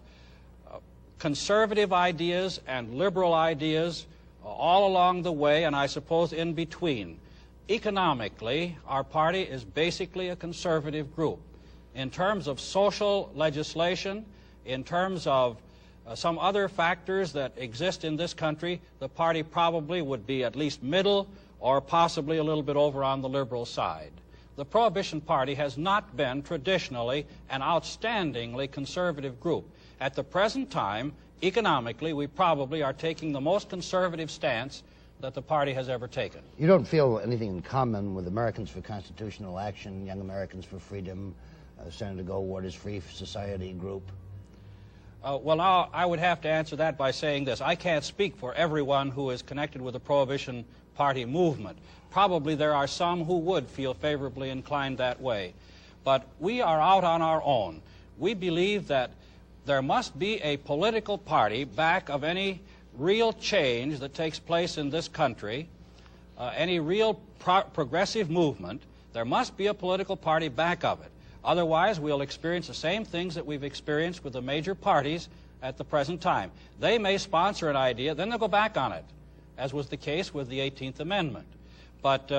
conservative ideas and liberal ideas all along the way, and I suppose in between. Economically, our party is basically a conservative group. In terms of social legislation, in terms of some other factors that exist in this country, the party probably would be at least middle or possibly a little bit over on the liberal side. The Prohibition Party has not been traditionally an outstandingly conservative group. At the present time, economically, we probably are taking the most conservative stance that the party has ever taken. You don't feel anything in common with Americans for Constitutional Action, Young Americans for Freedom, Senator Goldwater's Free Society group? Well, now, I would have to answer that by saying this. I can't speak for everyone who is connected with the Prohibition Party movement. Probably there are some who would feel favorably inclined that way. But we are out on our own. We believe that there must be a political party back of any real change that takes place in this country, any real progressive movement. There must be a political party back of it. Otherwise, we'll experience the same things that we've experienced with the major parties at the present time. They may sponsor an idea, then they'll go back on it, as was the case with the 18th Amendment. But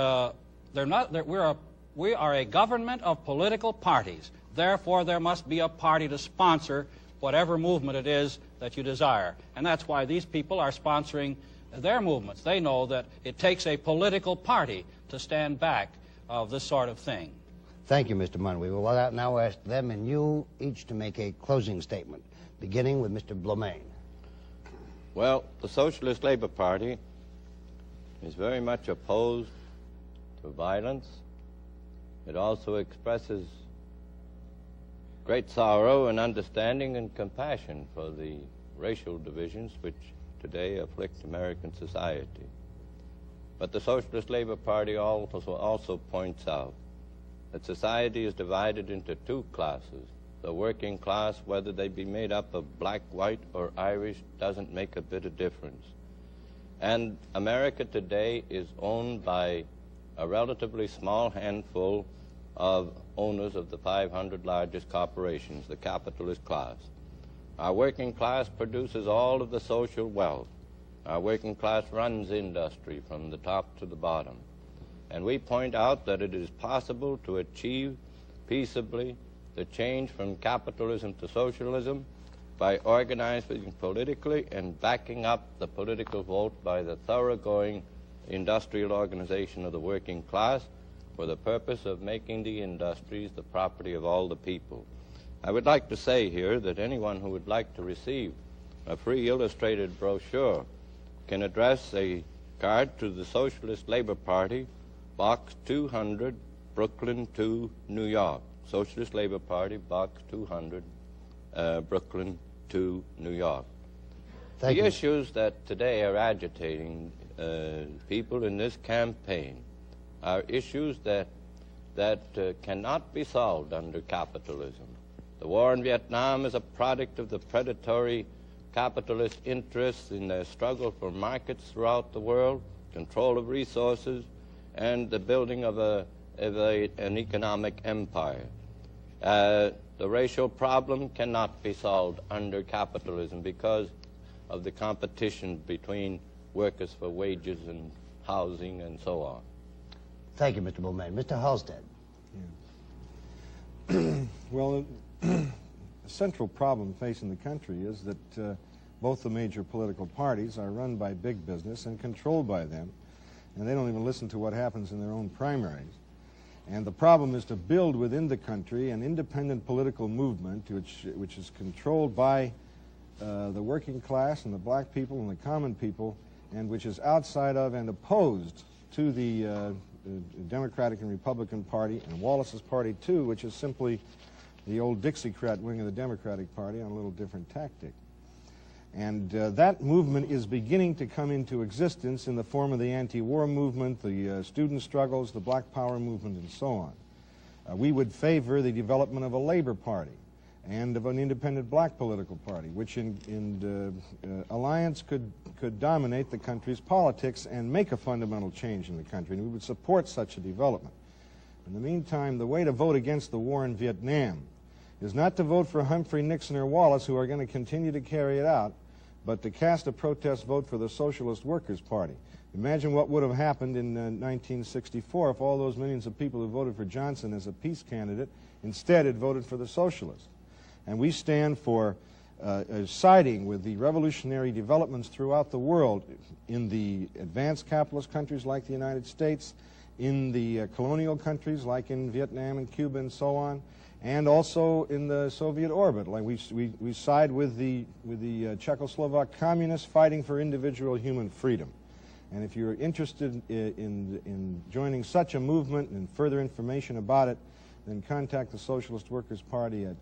we are a government of political parties. Therefore, there must be a party to sponsor whatever movement it is that you desire. And that's why these people are sponsoring their movements. They know that it takes a political party to stand back of this sort of thing. Thank you, Mr. Munn. We will now ask them and you each to make a closing statement, beginning with Mr. Blomain. Well, the Socialist Labor Party is very much opposed to violence. It also expresses great sorrow and understanding and compassion for the racial divisions which today afflict American society. But the Socialist Labor Party also points out that society is divided into two classes. The working class, whether they be made up of black, white, or Irish, doesn't make a bit of difference. And America today is owned by a relatively small handful of owners of the 500 largest corporations, the capitalist class. Our working class produces all of the social wealth. Our working class runs industry from the top to the bottom. And we point out that it is possible to achieve peaceably the change from capitalism to socialism by organizing politically and backing up the political vote by the thoroughgoing industrial organization of the working class for the purpose of making the industries the property of all the people. I would like to say here that anyone who would like to receive a free illustrated brochure can address a card to the Socialist Labor Party, Box 200, Brooklyn 2, New York. Socialist Labor Party, Box 200, Brooklyn 2, New York. Thank you. The issues that today are agitating people in this campaign are issues that cannot be solved under capitalism. The war in Vietnam is a product of the predatory capitalist interests in their struggle for markets throughout the world, control of resources, and the building of an economic empire. The racial problem cannot be solved under capitalism because of the competition between workers for wages and housing and so on. Thank you, Mr. Blomain. Mr. Halstead. Yeah. Well, the central problem facing the country is that both the major political parties are run by big business and controlled by them, and they don't even listen to what happens in their own primaries. And the problem is to build within the country an independent political movement which is controlled by the working class and the black people and the common people, and which is outside of and opposed to the Democratic and Republican Party, and Wallace's party too, which is simply the old Dixiecrat wing of the Democratic Party on a little different tactic. And that movement is beginning to come into existence in the form of the anti-war movement, the student struggles, the Black Power movement, and so on. We would favor the development of a labor party and of an independent black political party, which in alliance could dominate the country's politics and make a fundamental change in the country, and we would support such a development. In the meantime, the way to vote against the war in Vietnam is not to vote for Humphrey, Nixon, or Wallace, who are going to continue to carry it out, but to cast a protest vote for the Socialist Workers' Party. Imagine what would have happened in 1964 if all those millions of people who voted for Johnson as a peace candidate instead had voted for the Socialists. And we stand for siding with the revolutionary developments throughout the world in the advanced capitalist countries like the United States, in the colonial countries like in Vietnam and Cuba and so on, and also in the Soviet orbit. Like we side with the Czechoslovak communists fighting for individual human freedom. And if you're interested in joining such a movement and further information about it, then contact the Socialist Workers' Party at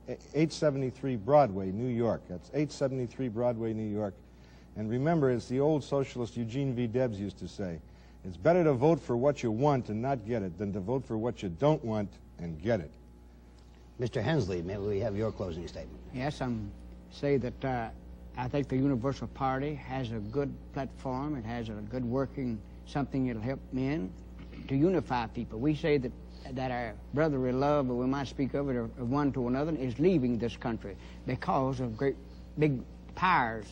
873 Broadway, New York. That's 873 Broadway, New York. And remember, as the old socialist Eugene V. Debs used to say, it's better to vote for what you want and not get it than to vote for what you don't want and get it. Mr. Hensley, may we have your closing statement? Yes, I'm say that I think the Universal Party has a good platform. It has a good working, something that'll help men to unify people. We say that our brotherly love, or we might speak of it, of one to another, is leaving this country because of great big powers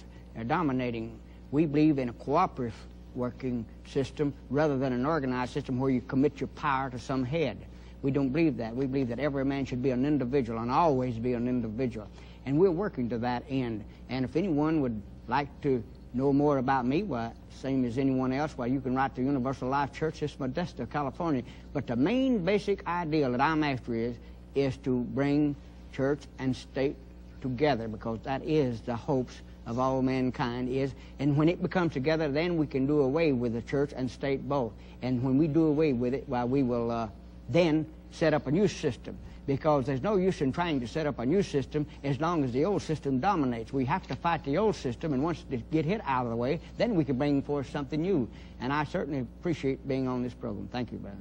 dominating. We believe in a cooperative working system rather than an organized system where you commit your power to some head. We don't believe that. We believe that every man should be an individual and always be an individual. And we're working to that end. And if anyone would like to know more about me, well, same as anyone else, well, you can write to Universal Life Church, it's Modesto, California. But the main basic ideal that I'm after is to bring church and state together, because that is the hopes of all mankind is. And when it becomes together, then we can do away with the church and state both. And when we do away with it, well, we will then set up a new system, because there's no use in trying to set up a new system as long as the old system dominates. We have to fight the old system, and once it get hit out of the way, then we can bring forth something new. And I certainly appreciate being on this program. Thank you, brother.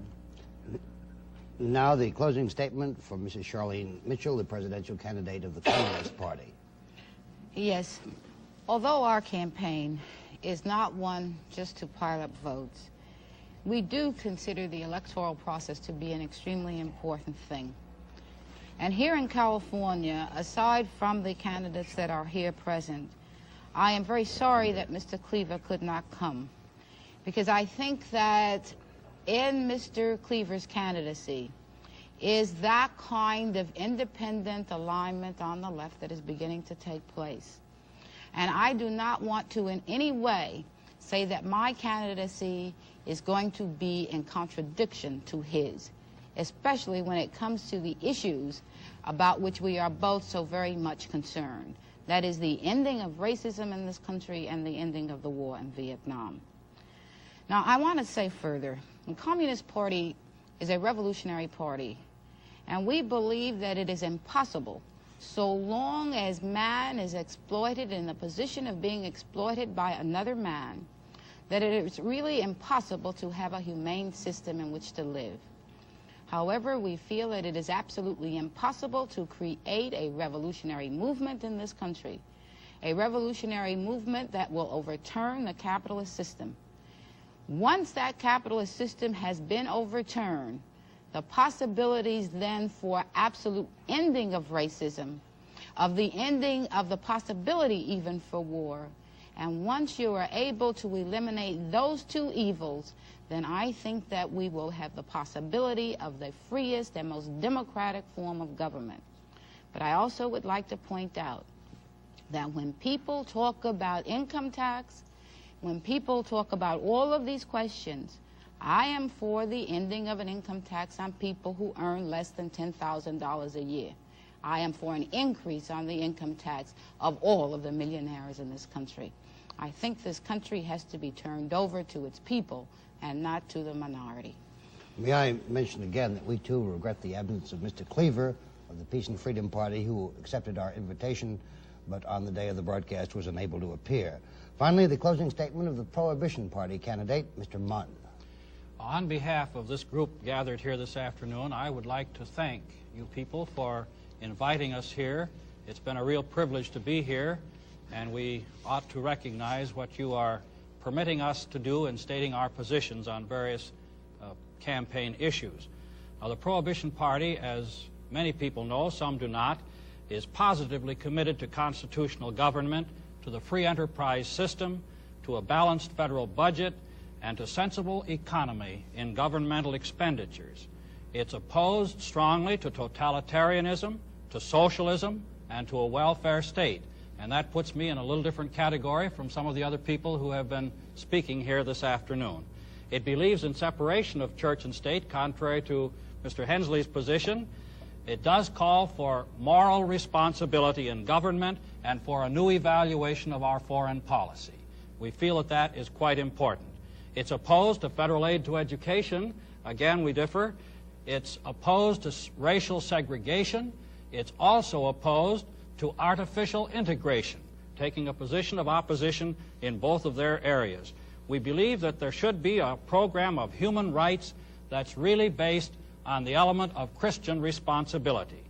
Now the closing statement from Mrs. Charlene Mitchell, the presidential candidate of the Communist Party. Yes. Although our campaign is not one just to pile up votes, we do consider the electoral process to be an extremely important thing. And here in California, aside from the candidates that are here present, I am very sorry that Mr. Cleaver could not come, because I think that in Mr. Cleaver's candidacy is that kind of independent alignment on the left that is beginning to take place. And I do not want to in any way say that my candidacy is going to be in contradiction to his, especially when it comes to the issues about which we are both so very much concerned. That is the ending of racism in this country and the ending of the war in Vietnam. Now, I want to say further, the Communist Party is a revolutionary party, and we believe that it is impossible, so long as man is exploited in the position of being exploited by another man, that it is really impossible to have a humane system in which to live. However, we feel that it is absolutely impossible to create a revolutionary movement in this country, a revolutionary movement that will overturn the capitalist system. Once that capitalist system has been overturned, the possibilities then for absolute ending of racism, of the ending of the possibility even for war, and once you are able to eliminate those two evils, then I think that we will have the possibility of the freest and most democratic form of government. But I also would like to point out that when people talk about income tax, when people talk about all of these questions, I am for the ending of an income tax on people who earn less than $10,000 a year. I am for an increase on the income tax of all of the millionaires in this country. I think this country has to be turned over to its people and not to the minority. May I mention again that we too regret the absence of Mr. Cleaver of the Peace and Freedom Party, who accepted our invitation, but on the day of the broadcast was unable to appear. Finally, the closing statement of the Prohibition Party candidate, Mr. Munn. On behalf of this group gathered here this afternoon, I would like to thank you people for inviting us here. It's been a real privilege to be here, and we ought to recognize what you are permitting us to do in stating our positions on various campaign issues. Now, the Prohibition Party, as many people know, some do not, is positively committed to constitutional government, to the free enterprise system, to a balanced federal budget, and to sensible economy in governmental expenditures. It's opposed strongly to totalitarianism, to socialism, and to a welfare state. And that puts me in a little different category from some of the other people who have been speaking here this afternoon. It believes in separation of church and state, contrary to Mr. Hensley's position. It does call for moral responsibility in government and for a new evaluation of our foreign policy. We feel that that is quite important. It's opposed to federal aid to education. Again, we differ. It's opposed to racial segregation. It's also opposed to artificial integration, taking a position of opposition in both of their areas. We believe that there should be a program of human rights that's really based on the element of Christian responsibility.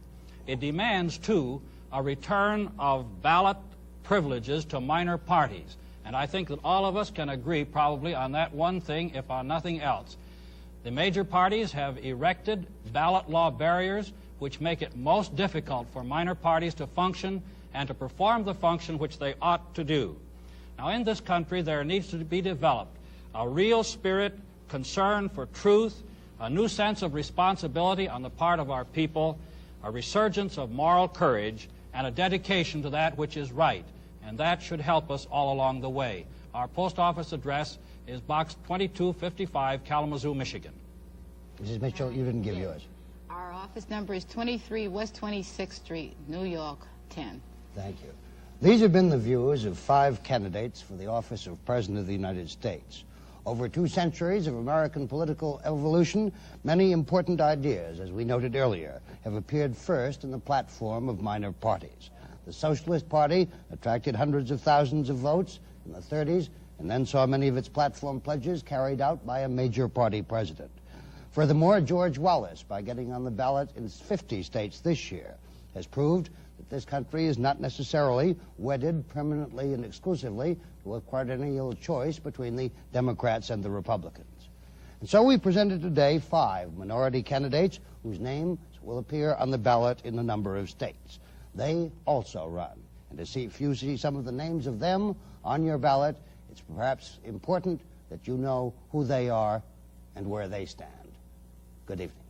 It demands, too, a return of ballot privileges to minor parties. And I think that all of us can agree probably on that one thing, if on nothing else. The major parties have erected ballot law barriers which make it most difficult for minor parties to function and to perform the function which they ought to do. Now, in this country, there needs to be developed a real spirit, concern for truth, a new sense of responsibility on the part of our people, a resurgence of moral courage, and a dedication to that which is right. And that should help us all along the way. Our post office address is Box 2255, Kalamazoo, Michigan. Mrs. Mitchell, you didn't give Yes. yours. Our office number is 23 West 26th Street, New York, 10. Thank you. These have been the views of 5 candidates for the office of President of the United States. Over 2 centuries of American political evolution, many important ideas, as we noted earlier, have appeared first in the platform of minor parties. The Socialist Party attracted hundreds of thousands of votes in the 30s and then saw many of its platform pledges carried out by a major party president. Furthermore, George Wallace, by getting on the ballot in 50 states this year, has proved that this country is not necessarily wedded permanently and exclusively to a quadrennial choice between the Democrats and the Republicans. And so we presented today 5 minority candidates whose names will appear on the ballot in a number of states. They also run. And if you see some of the names of them on your ballot, it's perhaps important that you know who they are and where they stand. Good evening.